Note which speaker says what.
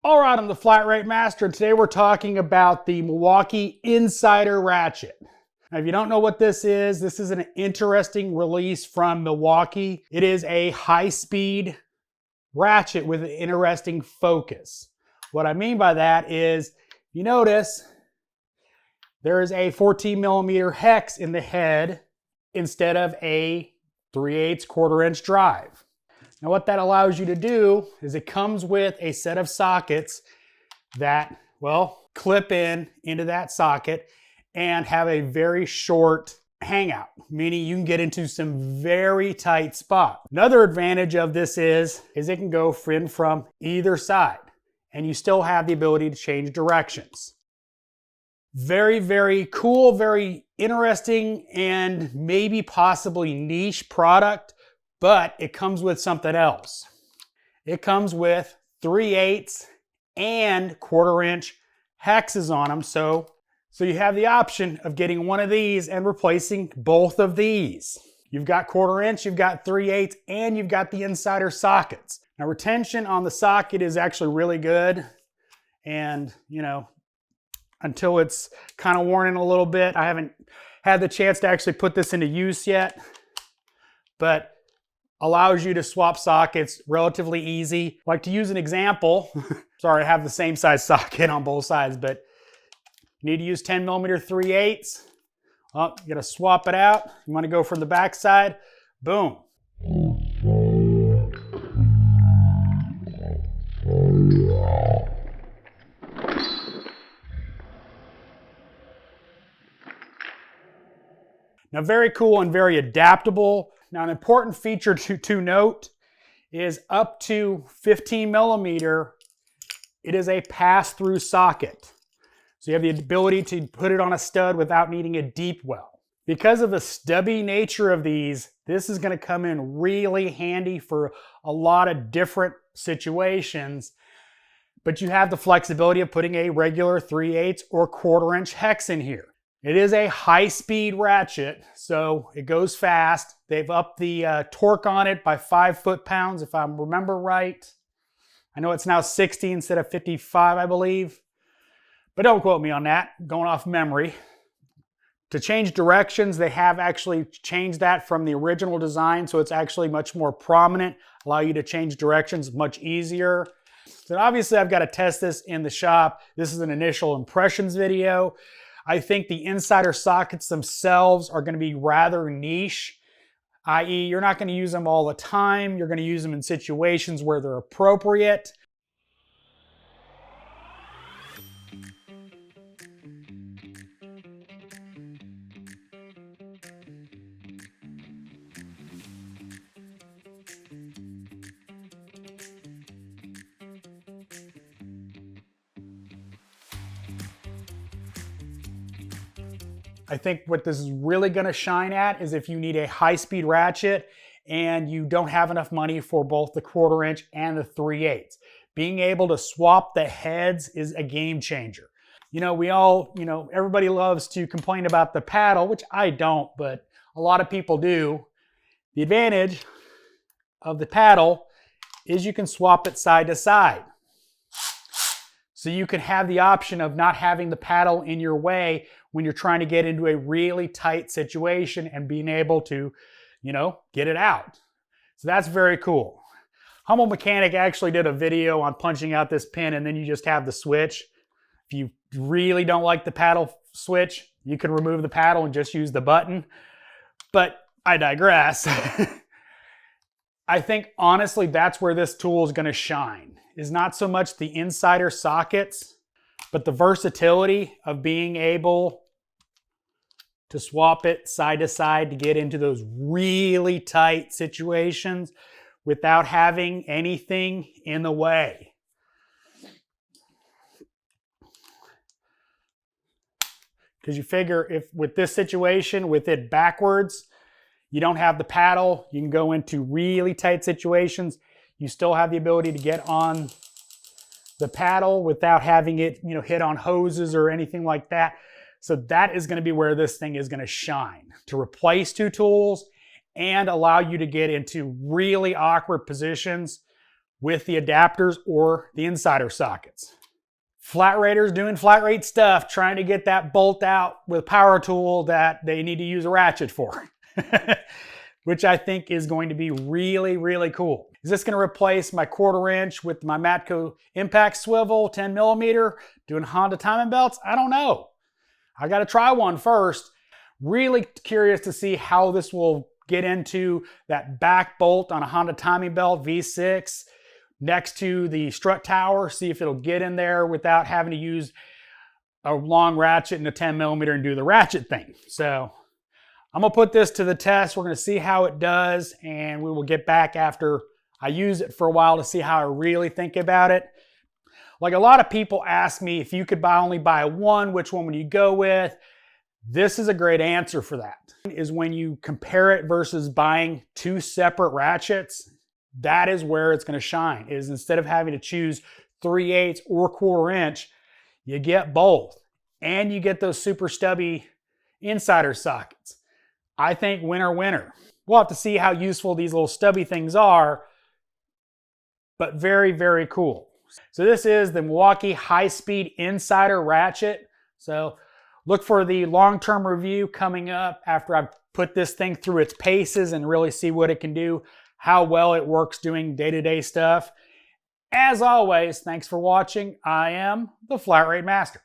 Speaker 1: All right, I'm the Flat Rate Master, and today we're talking about the Milwaukee Insider Ratchet. Now, if you don't know what this is an interesting release from Milwaukee. It is a high-speed ratchet with an interesting focus. What I mean by that is, you notice there is a 14mm hex in the head instead of a 3/8 1/4" drive. Now what that allows you to do is it comes with a set of sockets that, well, clip into that socket and have a very short hangout, meaning you can get into some very tight spots. Another advantage of this is it can go from either side and you still have the ability to change directions. Very, very cool, very interesting, and maybe possibly niche product. But it comes with something else. It comes with 3/8 and 1/4" hexes on them. So you have the option of getting one of these and replacing both of these. You've got 1/4", you've got 3/8, and you've got the insider sockets. Now retention on the socket is actually really good. And until it's kind of worn in a little bit, I haven't had the chance to actually put this into use yet. But allows you to swap sockets relatively easy. Like, to use an example, sorry, I have the same size socket on both sides, but you need to use 10mm 3/8. Well, you gotta swap it out. You wanna go from the back side, boom. Now, very cool and very adaptable. Now, an important feature to note is up to 15mm, it is a pass-through socket. So you have the ability to put it on a stud without needing a deep well. Because of the stubby nature of these, this is going to come in really handy for a lot of different situations. But you have the flexibility of putting a regular 3/8 or 1/4" hex in here. It is a high-speed ratchet, so it goes fast. They've upped the torque on it by 5 foot-pounds, if I remember right. I know it's now 60 instead of 55, I believe. But don't quote me on that, going off memory. To change directions, they have actually changed that from the original design, so it's actually much more prominent, allow you to change directions much easier. So obviously I've got to test this in the shop. This is an initial impressions video. I think the insider sockets themselves are going to be rather niche, i.e. you're not going to use them all the time. You're going to use them in situations where they're appropriate. I think what this is really going to shine at is if you need a high-speed ratchet and you don't have enough money for both the 1/4" and the 3/8. Being able to swap the heads is a game changer. Everybody loves to complain about the paddle, which I don't, but a lot of people do. The advantage of the paddle is you can swap it side to side. So you can have the option of not having the paddle in your way when you're trying to get into a really tight situation and being able to, get it out. So that's very cool. Humble Mechanic actually did a video on punching out this pin and then you just have the switch. If you really don't like the paddle switch, you can remove the paddle and just use the button. But I digress. I think honestly that's where this tool is going to shine. Is not so much the insider sockets, but the versatility of being able to swap it side to side to get into those really tight situations without having anything in the way. Because you figure if with this situation, with it backwards, you don't have the paddle, you can go into really tight situations. You still have the ability to get on the paddle without having it, hit on hoses or anything like that. So that is going to be where this thing is going to shine, to replace two tools and allow you to get into really awkward positions with the adapters or the insider sockets. Flat raters doing flat rate stuff, trying to get that bolt out with a power tool that they need to use a ratchet for, which I think is going to be really, really cool. Is this going to replace my 1/4 inch with my Matco impact swivel, 10 millimeter, doing Honda timing belts? I don't know. I got to try one first. Really curious to see how this will get into that back bolt on a Honda timing belt V6 next to the strut tower. See if it'll get in there without having to use a long ratchet and a 10 millimeter and do the ratchet thing. So I'm gonna put this to the test. We're gonna see how it does, and we will get back after I use it for a while to see how I really think about it. Like a lot of people ask me, if you could only buy one, which one would you go with? This is a great answer for that. Is when you compare it versus buying 2 separate ratchets, that is where it's gonna shine. Is instead of having to choose 3/8 or 1/4 inch, you get both. And you get those super stubby insider sockets. I think winner, winner. We'll have to see how useful these little stubby things are, but very, very cool. So this is the Milwaukee high-speed insider ratchet. So look for the long-term review coming up after I've put this thing through its paces and really see what it can do, how well it works doing day-to-day stuff. As always, thanks for watching. I am the Flat Rate Master.